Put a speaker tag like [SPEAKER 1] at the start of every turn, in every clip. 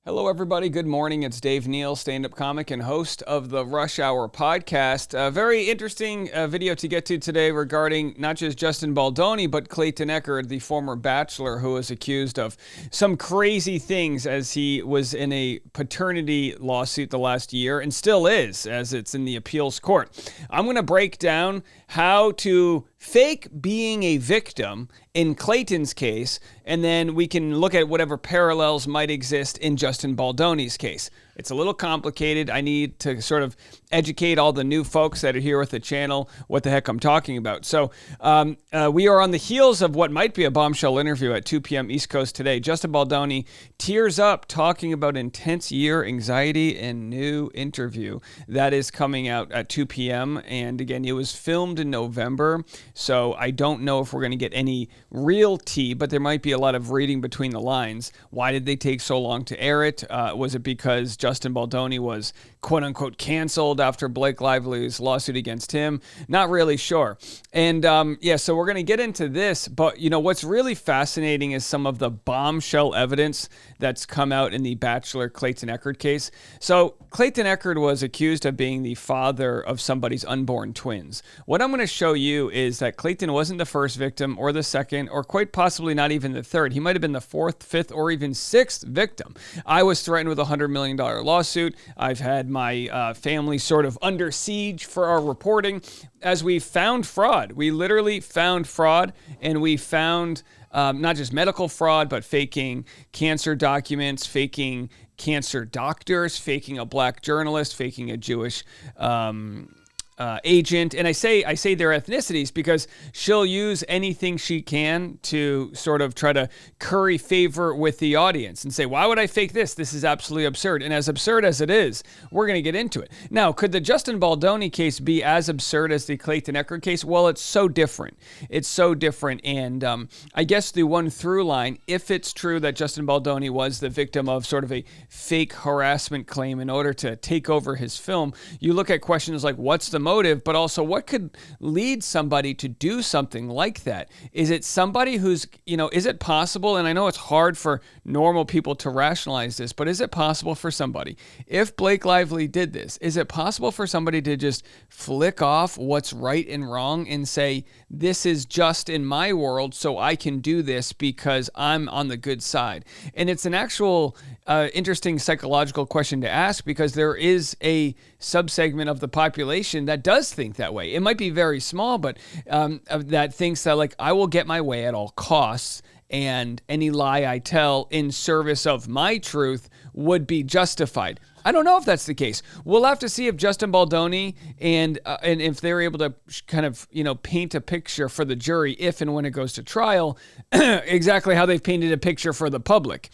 [SPEAKER 1] Hello, everybody. Good morning. It's Dave Neal, stand-up comic and host of the Rush Hour podcast. A very interesting video to get to today regarding not just Justin Baldoni, but Clayton Echard, the former Bachelor, who was accused of some crazy things as he was in a paternity lawsuit the last year and still is, as it's in the appeals court. I'm going to break down how to fake being a victim in Clayton's case, and then we can look at whatever parallels might exist in Justin Baldoni's case. It's a little complicated. I need to sort of educate all the new folks that are here with the channel what the heck I'm talking about. So we are on the heels of what might be a bombshell interview at 2 p.m. East Coast today. Justin Baldoni tears up talking about intense year anxiety and new interview. That is coming out at 2 p.m. And again, it was filmed in November, so I don't know if we're going to get any real tea, but there might be a lot of reading between the lines. Why did they take so long to air it? Was it because Justin Baldoni was quote-unquote canceled after Blake Lively's lawsuit against him? Not really sure. And so we're going to get into this, but you know what's really fascinating is some of the bombshell evidence that's come out in the Bachelor Clayton Echard case. So Clayton Echard was accused of being the father of somebody's unborn twins. What I'm going to show you is that Clayton wasn't the first victim or the second or quite possibly not even the third. He might have been the fourth, fifth, or even sixth victim. I was threatened with a $100 million lawsuit. I've had my family sort of under siege for our reporting as we found fraud. We literally found fraud, and we found not just medical fraud, but faking cancer documents, faking cancer doctors, faking a black journalist, faking a Jewish agent. And I say their ethnicities because she'll use anything she can to sort of try to curry favor with the audience and say, why would I fake this? This is absolutely absurd. And as absurd as it is, we're going to get into it. Now, could the Justin Baldoni case be as absurd as the Clayton Echard case? Well, it's so different. It's so different. And I guess the one through line, if it's true that Justin Baldoni was the victim of sort of a fake harassment claim in order to take over his film, you look at questions like, what's the motive, but also what could lead somebody to do something like that? Is it somebody who's, is it possible? And I know it's hard for normal people to rationalize this, but is it possible for somebody, if Blake Lively did this, is it possible for somebody to just flick off what's right and wrong and say, this is just in my world, so I can do this because I'm on the good side? And it's an actual interesting psychological question to ask, because there is a subsegment of the population that does think that way. It might be very small, but that thinks that, like, I will get my way at all costs, and any lie I tell in service of my truth would be justified. I don't know if that's the case. We'll have to see if Justin Baldoni and if they're able to kind of, paint a picture for the jury if and when it goes to trial, exactly how they've painted a picture for the public.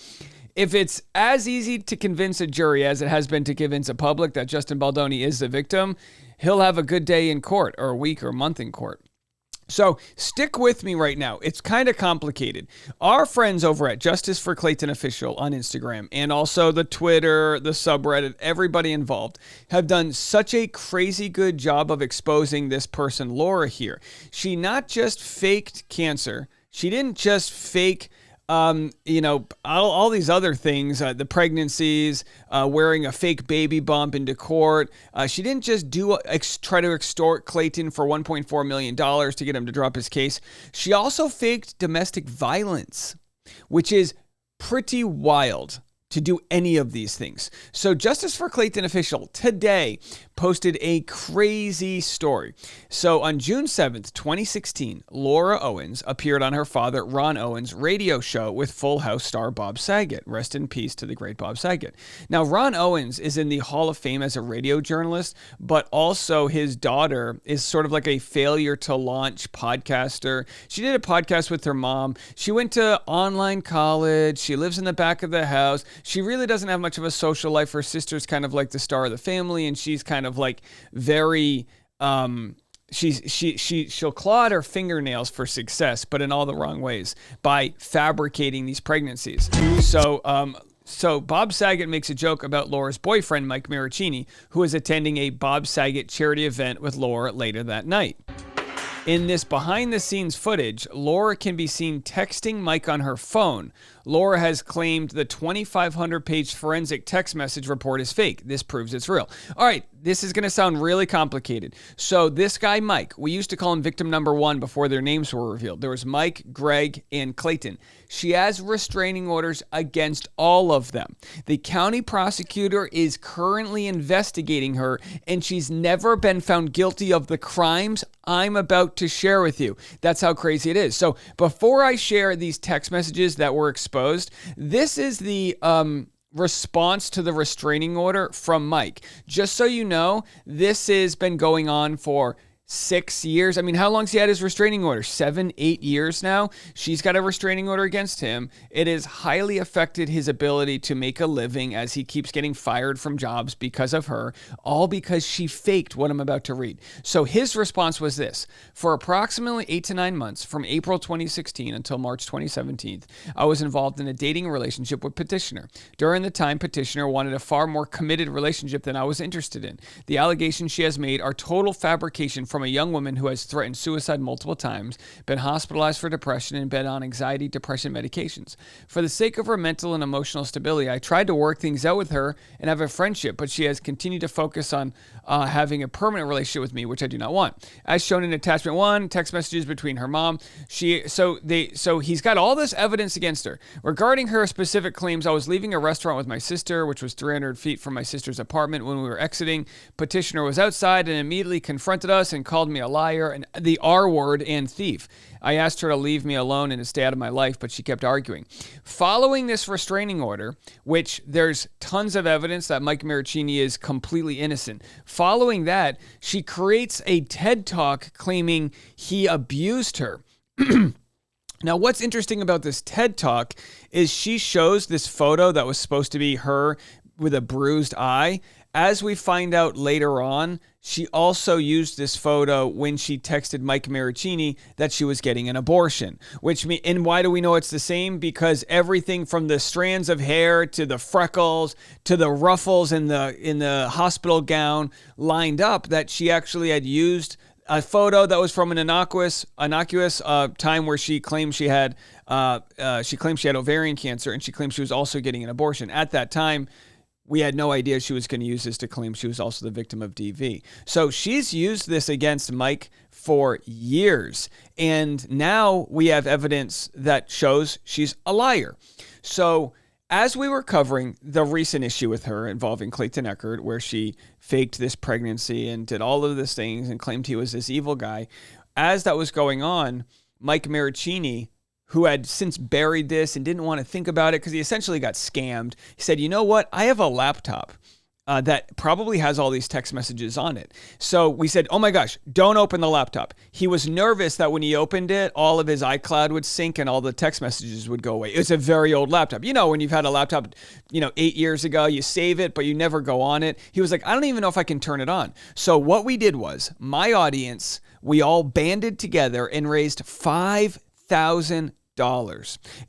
[SPEAKER 1] If it's as easy to convince a jury as it has been to convince a public that Justin Baldoni is the victim, he'll have a good day in court, or a week or a month in court. So stick with me right now. It's kind of complicated. Our friends over at Justice for Clayton Official on Instagram, and also the Twitter, the subreddit, everybody involved, have done such a crazy good job of exposing this person, Laura, here. She not just faked cancer. She didn't just fake all these other things, the pregnancies, wearing a fake baby bump into court. She didn't just try to extort Clayton for $1.4 million to get him to drop his case. She also faked domestic violence, which is pretty wild to do any of these things. So Justice for Clayton Official today posted a crazy story. So on June 7th, 2016, Laura Owens appeared on her father Ron Owens' radio show with Full House star Bob Saget. Rest in peace to the great Bob Saget. Now, Ron Owens is in the Hall of Fame as a radio journalist, but also his daughter is sort of like a failure to launch podcaster. She did a podcast with her mom. She went to online college. She lives in the back of the house. She really doesn't have much of a social life. Her sister's kind of like the star of the family, and she's kind of like very she'll claw at her fingernails for success, but in all the wrong ways, by fabricating these pregnancies. So Bob Saget makes a joke about Laura's boyfriend, Mike Maricini, who is attending a Bob Saget charity event with Laura later that night. In this behind-the-scenes footage, Laura can be seen texting Mike on her phone. Laura has claimed the 2,500-page forensic text message report is fake. This proves it's real. All right, this is going to sound really complicated. So this guy, Mike, we used to call him victim number one before their names were revealed. There was Mike, Greg, and Clayton. She has restraining orders against all of them. The county prosecutor is currently investigating her, and she's never been found guilty of the crimes I'm about to share with you. That's how crazy it is. So before I share these text messages that were exposed, this is the response to the restraining order from Mike. Just so you know, this has been going on for 6 years. I mean, how long's he had his restraining order? 7, 8 years now. She's got a restraining order against him. It has highly affected his ability to make a living as he keeps getting fired from jobs because of her, all because she faked what I'm about to read. So his response was this: for approximately 8 to 9 months, from April 2016 until March 2017, I was involved in a dating relationship with Petitioner. During the time, Petitioner wanted a far more committed relationship than I was interested in. The allegations she has made are total fabrication from a young woman who has threatened suicide multiple times, been hospitalized for depression, and been on anxiety, depression medications. For the sake of her mental and emotional stability, I tried to work things out with her and have a friendship, but she has continued to focus on having a permanent relationship with me, which I do not want. As shown in attachment 1, text messages between her mom. So he's got all this evidence against her. Regarding her specific claims, I was leaving a restaurant with my sister, which was 300 feet from my sister's apartment. When we were exiting, Petitioner was outside and immediately confronted us and called me a liar and the R word and thief. I asked her to leave me alone and to stay out of my life, but she kept arguing. Following this restraining order, which there's tons of evidence that Mike Maricini is completely innocent. Following that, she creates a TED Talk claiming he abused her. Now, what's interesting about this TED Talk is she shows this photo that was supposed to be her with a bruised eye. As we find out later on, she also used this photo when she texted Mike Maricini that she was getting an abortion. And why do we know it's the same? Because everything from the strands of hair to the freckles to the ruffles in the hospital gown lined up that she actually had used a photo that was from an innocuous time where she claimed she had ovarian cancer, and she claimed she was also getting an abortion. At that time, we had no idea she was going to use this to claim she was also the victim of DV. So she's used this against Mike for years. And now we have evidence that shows she's a liar. So as we were covering the recent issue with her involving Clayton Echard, where she faked this pregnancy and did all of these things and claimed he was this evil guy, as that was going on, Mike Maricini, who had since buried this and didn't want to think about it because he essentially got scammed, he said, you know what? I have a laptop that probably has all these text messages on it. So we said, oh my gosh, don't open the laptop. He was nervous that when he opened it, all of his iCloud would sync and all the text messages would go away. It's a very old laptop. You know, when you've had a laptop, 8 years ago, you save it, but you never go on it. He was like, I don't even know if I can turn it on. So what we did was, my audience, we all banded together and raised $5,000.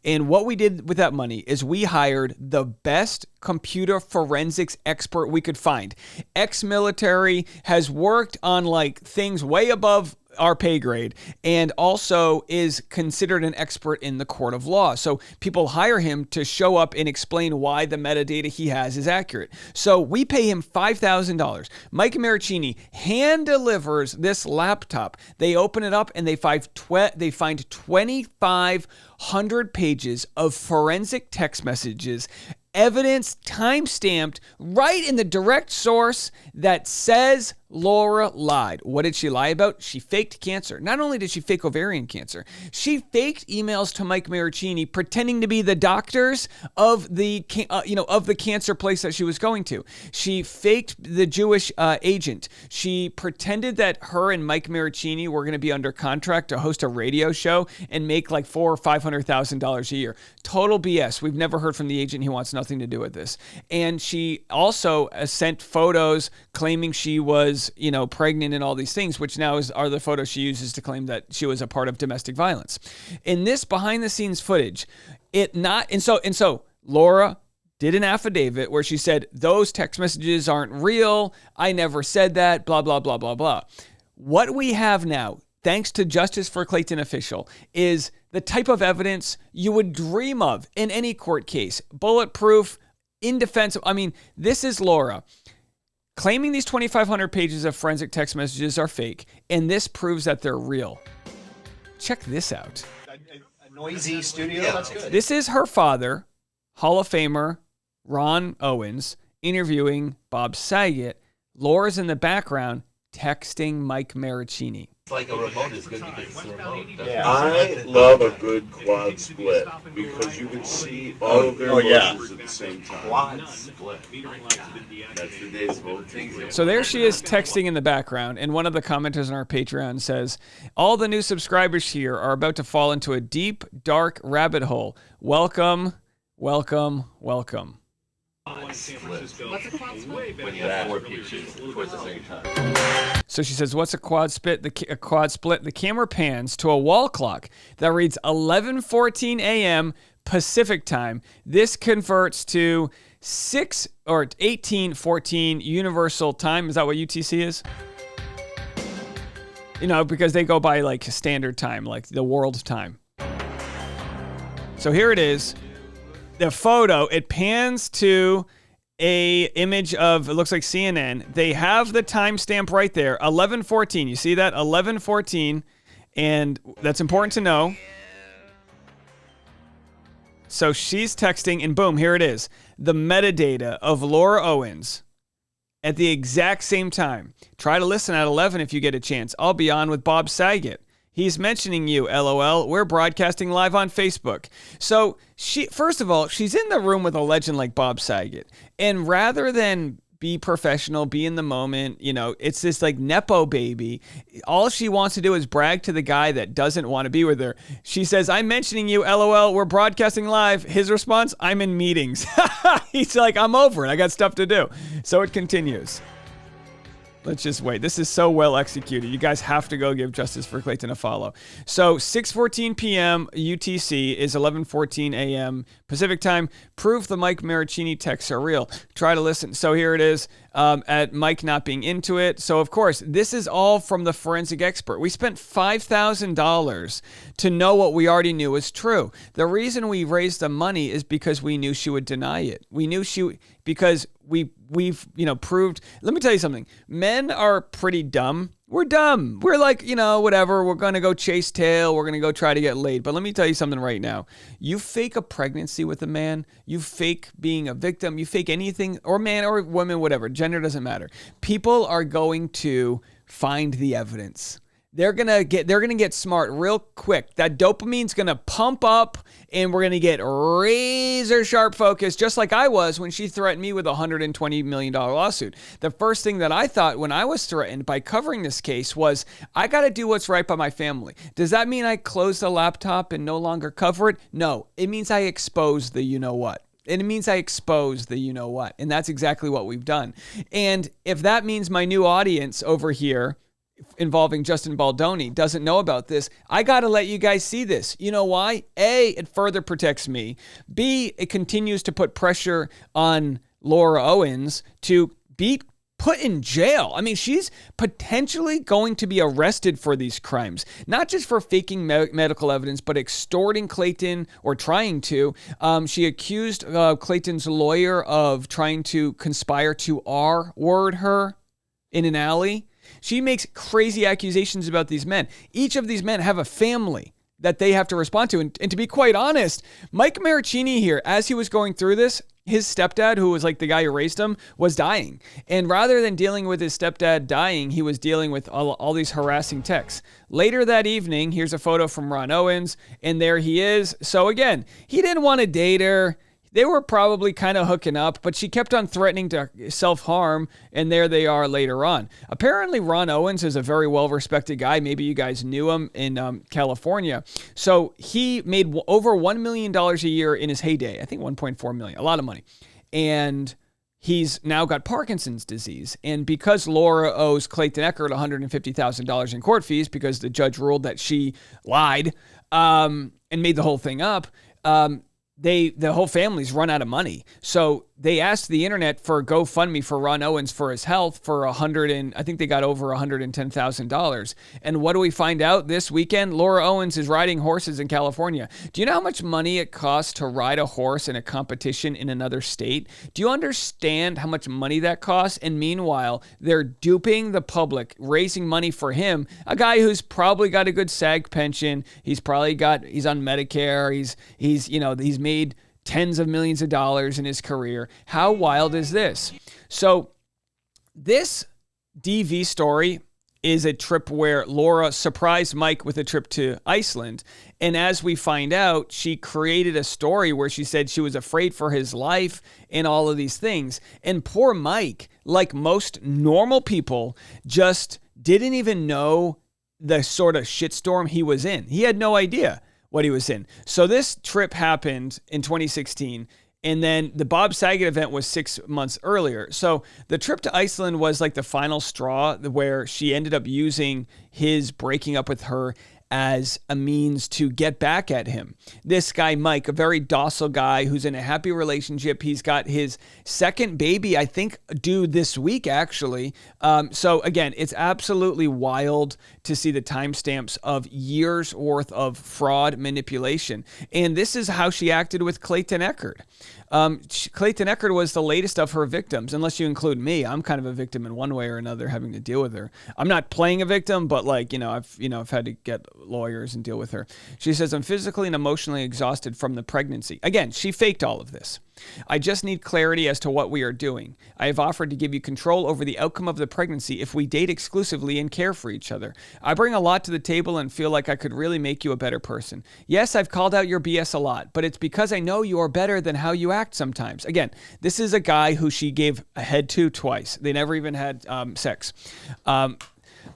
[SPEAKER 1] And what we did with that money is we hired the best computer forensics expert we could find. Ex-military, has worked on things way above our pay grade, and also is considered an expert in the court of law. So people hire him to show up and explain why the metadata he has is accurate. So we pay him $5,000. Mike Maricini hand delivers this laptop. They open it up and they find 2,500 pages of forensic text messages, evidence time-stamped right in the direct source that says Laura lied. What did she lie about? She faked cancer. Not only did she fake ovarian cancer, she faked emails to Mike Maricini pretending to be the doctors of the cancer place that she was going to. She faked the Jewish agent. She pretended that her and Mike Maricini were going to be under contract to host a radio show and make $400,000 or $500,000 a year. Total BS. We've never heard from the agent. He wants nothing to do with this. And she also sent photos claiming she was pregnant and all these things, which now are the photos she uses to claim that she was a part of domestic violence. In this behind the scenes footage, so Laura did an affidavit where she said, those text messages aren't real. I never said that, blah, blah, blah, blah, blah. What we have now, thanks to Justice for Clayton official, is the type of evidence you would dream of in any court case. Bulletproof, indefensible. I mean, this is Laura claiming these 2,500 pages of forensic text messages are fake, and this proves that they're real. Check this out.
[SPEAKER 2] A noisy studio? Yeah, that's good.
[SPEAKER 1] This is her father, Hall of Famer Ron Owens, interviewing Bob Saget. Laura's in the background texting Mike Maricini.
[SPEAKER 3] It's like a remote is good because it's a remote.
[SPEAKER 2] Yeah.
[SPEAKER 4] I love a good quad split because you can see all of their voices at the same time.
[SPEAKER 3] Quad split.
[SPEAKER 4] That's the days of old things.
[SPEAKER 1] So there she is texting in the background, and one of the commenters on our Patreon says, all the new subscribers here are about to fall into a deep, dark rabbit hole. Welcome, welcome, welcome.
[SPEAKER 3] What's a quad split? When you have 4 pictures towards the same time.
[SPEAKER 1] So she says, what's a quad split? A quad split. The camera pans to a wall clock that reads 11:14 a.m. Pacific time. This converts to 18:14 Universal time. Is that what UTC is? You know, because they go by like standard time, like the world time. So here it is. The photo, it pans to a image of, it looks like CNN. They have the timestamp right there, 11:14. You see that? 11:14. And that's important to know. So she's texting, and boom, here it is. The metadata of Laura Owens at the exact same time. Try to listen at 11 if you get a chance. I'll be on with Bob Saget. He's mentioning you, LOL. We're broadcasting live on Facebook. So first of all, she's in the room with a legend like Bob Saget. And rather than be professional, be in the moment, you know, it's this like Nepo baby. All she wants to do is brag to the guy that doesn't want to be with her. She says, I'm mentioning you, LOL. We're broadcasting live. His response, I'm in meetings. He's like, I'm over it. I got stuff to do. So it continues. Let's just wait. This is so well executed. You guys have to go give Justice for Clayton a follow. So 6:14 p.m. UTC is 11:14 a.m. Pacific time. Proof the Mike Maricini texts are real. Try to listen. So here it is at Mike not being into it. So, of course, this is all from the forensic expert. We spent $5,000 to know what we already knew was true. The reason we raised the money is because we knew she would deny it. We knew because we've proved. Let me tell you something. Men are pretty dumb. We're dumb. We're like, whatever. We're going to go chase tail. We're going to go try to get laid. But let me tell you something right now. You fake a pregnancy with a man. You fake being a victim. You fake anything, or man or woman, whatever. Gender doesn't matter. People are going to find the evidence. They're gonna get smart real quick. That dopamine's gonna pump up, and we're gonna get razor sharp focus, just like I was when she threatened me with a $120 million lawsuit. The first thing that I thought when I was threatened by covering this case was, I gotta do what's right by my family. Does that mean I close the laptop and no longer cover it? No, it means I expose the you-know-what. And it means I expose the you-know-what. And that's exactly what we've done. And if that means my new audience over here involving Justin Baldoni doesn't know about this, I got to let you guys see this. You know why? A, it further protects me. B, it continues to put pressure on Laura Owens to be put in jail. I mean, she's potentially going to be arrested for these crimes, not just for faking medical evidence, but extorting Clayton, or trying to. She accused Clayton's lawyer of trying to conspire to R-word her in an alley. She makes crazy accusations about these men. Each of these men have a family that they have to respond to. And to be quite honest, Mike Maricini here, as he was going through this, his stepdad, who was like the guy who raised him, was dying. And rather than dealing with his stepdad dying, he was dealing with all these harassing texts. Later that evening, here's a photo from Ron Owens, and there he is. So again, he didn't want to date her. They were probably kind of hooking up, but she kept on threatening to self-harm, and there they are later on. Apparently, Ron Owens is a very well-respected guy. Maybe you guys knew him in California. So he made over $1 million a year in his heyday. I think $1.4 million, a lot of money. And he's now got Parkinson's disease. And because Laura owes Clayton Echard $150,000 in court fees because the judge ruled that she lied and made the whole thing up, the whole family's run out of money. So they asked the internet for a GoFundMe for Ron Owens for his health for I think they got over $110,000. And what do we find out this weekend? Laura Owens is riding horses in California. Do you know how much money it costs to ride a horse in a competition in another state? Do you understand how much money that costs? And meanwhile, they're duping the public, raising money for him, a guy who's probably got a good SAG pension. He's on Medicare. He's made tens of millions of dollars in his career. How wild is this? So this DV story is a trip where Laura surprised Mike with a trip to Iceland. And as we find out, she created a story where she said she was afraid for his life and all of these things. And poor Mike, like most normal people, just didn't even know the sort of shitstorm he was in. He had no idea what he was in. So this trip happened in 2016, and then the Bob Saget event was 6 months earlier. So the trip to Iceland was like the final straw where she ended up using his breaking up with her as a means to get back at him. This guy, Mike, a very docile guy who's in a happy relationship. He's got his second baby, I think, due this week, actually. So again, it's absolutely wild to see the timestamps of years worth of fraud manipulation. And this is how she acted with Clayton Echard. Clayton Echard was the latest of her victims, unless you include me. I'm kind of a victim in one way or another, having to deal with her. I'm not playing a victim, but I've had to get lawyers and deal with her. She says, I'm physically and emotionally exhausted from the pregnancy. Again, she faked all of this. I just need clarity as to what we are doing. I have offered to give you control over the outcome of the pregnancy if we date exclusively and care for each other. I bring a lot to the table and feel like I could really make you a better person. Yes, I've called out your BS a lot, but it's because I know you are better than how you act sometimes. Again, this is a guy who she gave a head to twice. They never even had sex.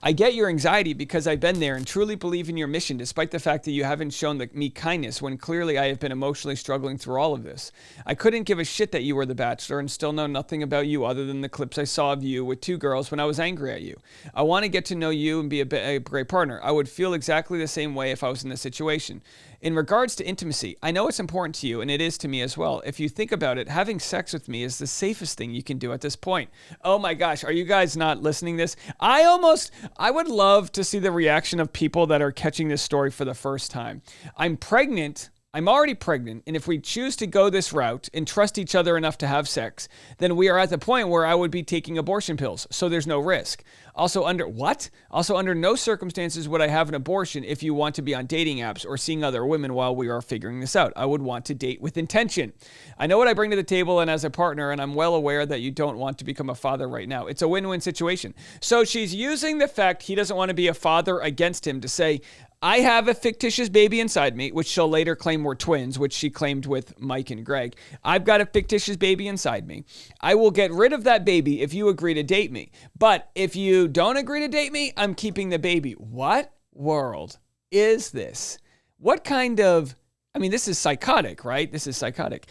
[SPEAKER 1] I get your anxiety because I've been there and truly believe in your mission, despite the fact that you haven't shown me kindness when clearly I have been emotionally struggling through all of this. I couldn't give a shit that you were the Bachelor and still know nothing about you other than the clips I saw of you with 2 girls when I was angry at you. I want to get to know you and be a great partner. I would feel exactly the same way if I was in this situation. In regards to intimacy, I know it's important to you, and it is to me as well. If you think about it, having sex with me is the safest thing you can do at this point. Oh my gosh, are you guys not listening to this? I would love to see the reaction of people that are catching this story for the first time. I'm pregnant. I'm already pregnant, and if we choose to go this route and trust each other enough to have sex, then we are at the point where I would be taking abortion pills, so there's no risk. Also under no circumstances would I have an abortion if you want to be on dating apps or seeing other women while we are figuring this out. I would want to date with intention. I know what I bring to the table and as a partner, and I'm well aware that you don't want to become a father right now. It's a win-win situation. So she's using the fact he doesn't want to be a father against him to say, I have a fictitious baby inside me, which she'll later claim were twins, which she claimed with Mike and Greg. I've got a fictitious baby inside me. I will get rid of that baby if you agree to date me. But if you don't agree to date me, I'm keeping the baby. What world is this? What kind of... this is psychotic, right? This is psychotic.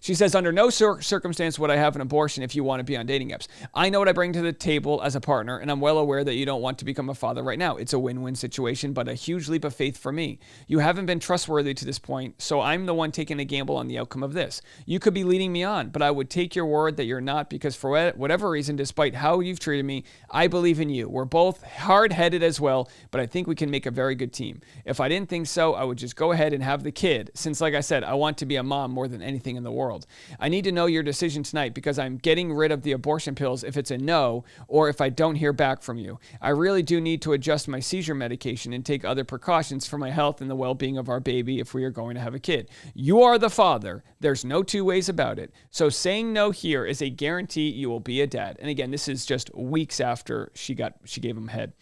[SPEAKER 1] She says, under no circumstance would I have an abortion if you want to be on dating apps. I know what I bring to the table as a partner, and I'm well aware that you don't want to become a father right now. It's a win-win situation, but a huge leap of faith for me. You haven't been trustworthy to this point, so I'm the one taking a gamble on the outcome of this. You could be leading me on, but I would take your word that you're not, because for whatever reason, despite how you've treated me, I believe in you. We're both hard-headed as well, but I think we can make a very good team. If I didn't think so, I would just go ahead and have the kid, since like I said, I want to be a mom more than anything in the world. I need to know your decision tonight because I'm getting rid of the abortion pills if it's a no, or if I don't hear back from you. I really do need to adjust my seizure medication and take other precautions for my health and the well-being of our baby if we are going to have a kid. You are the father. There's no two ways about it. So saying no here is a guarantee you will be a dad. And again, this is just weeks after she gave him head.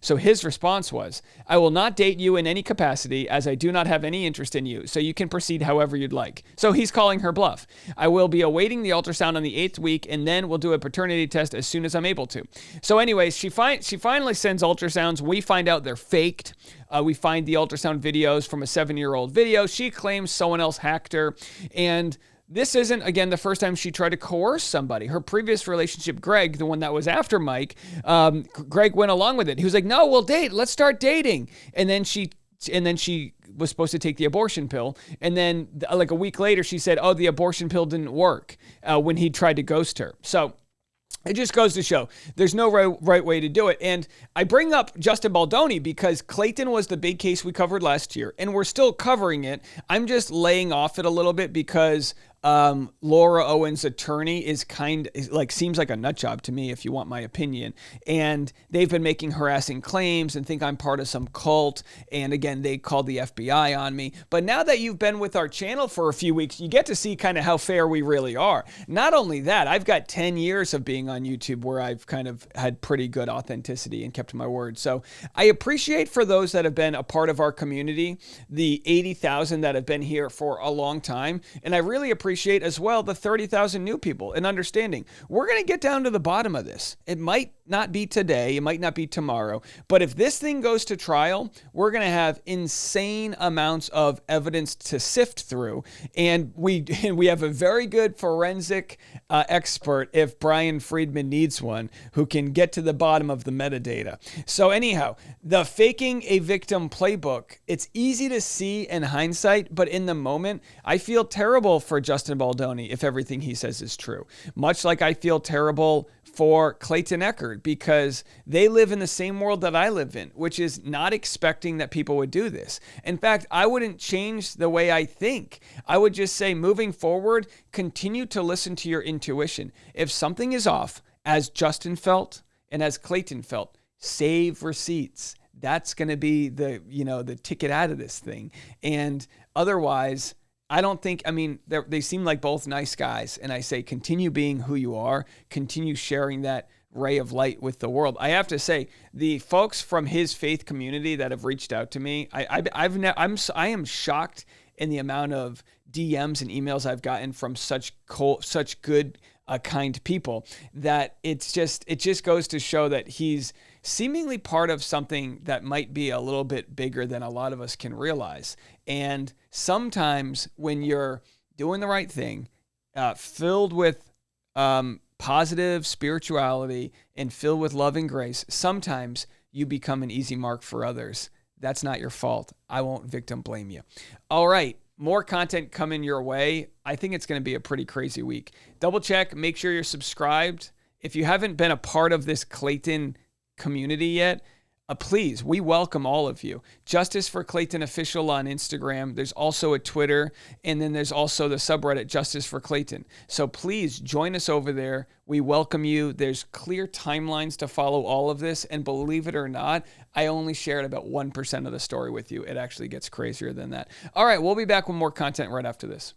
[SPEAKER 1] So his response was, I will not date you in any capacity as I do not have any interest in you, so you can proceed however you'd like. So he's calling her bluff. I will be awaiting the ultrasound on the 8th week, and then we'll do a paternity test as soon as I'm able to. So anyways, she finally sends ultrasounds. We find out they're faked. We find the ultrasound videos from a 7-year-old video. She claims someone else hacked her, and this isn't, again, the first time she tried to coerce somebody. Her previous relationship, Greg, the one that was after Mike, Greg went along with it. He was like, no, we'll date. Let's start dating. And then she And then she was supposed to take the abortion pill. And then like a week later, she said, oh, the abortion pill didn't work when he tried to ghost her. So it just goes to show there's no right way to do it. And I bring up Justin Baldoni because Clayton was the big case we covered last year, and we're still covering it. I'm just laying off it a little bit because Laura Owens' attorney seems like a nut job to me, if you want my opinion. And they've been making harassing claims and think I'm part of some cult. And again, they called the FBI on me. But now that you've been with our channel for a few weeks, you get to see kind of how fair we really are. Not only that, I've got 10 years of being on YouTube where I've kind of had pretty good authenticity and kept my word. So I appreciate for those that have been a part of our community, the 80,000 that have been here for a long time. And I really appreciate as well the 30,000 new people and understanding. We're going to get down to the bottom of this. It might not be today, it might not be tomorrow, but if this thing goes to trial, we're going to have insane amounts of evidence to sift through. And we have a very good forensic expert, if Brian Friedman needs one, who can get to the bottom of the metadata. So anyhow, the faking a victim playbook, it's easy to see in hindsight, but in the moment, I feel terrible for Justin Baldoni if everything he says is true. Much like I feel terrible for Clayton Echard because they live in the same world that I live in, which is not expecting that people would do this. In fact, I wouldn't change the way I think. I would just say, moving forward, continue to listen to your intuition. If something is off, as Justin felt and as Clayton felt, save receipts. That's going to be the ticket out of this thing. And otherwise, I don't think, they seem like both nice guys. And I say, continue being who you are, continue sharing that ray of light with the world. I have to say, the folks from his faith community that have reached out to me, I am shocked in the amount of DMs and emails I've gotten from such good, kind people, that it just goes to show that he's seemingly part of something that might be a little bit bigger than a lot of us can realize. And sometimes when you're doing the right thing, filled with positive spirituality and filled with love and grace, sometimes you become an easy mark for others. That's not your fault. I won't victim blame you. All right. More content coming your way. I think it's going to be a pretty crazy week. Double check. Make sure you're subscribed. If you haven't been a part of this Clayton community yet, please, we welcome all of you. Justice for Clayton Official on Instagram. There's also a Twitter, and then there's also the subreddit Justice for Clayton. So please join us over there. We welcome you. There's clear timelines to follow all of this, and believe it or not, I only shared about 1% of the story with you. It actually gets crazier than that. All right, we'll be back with more content right after this.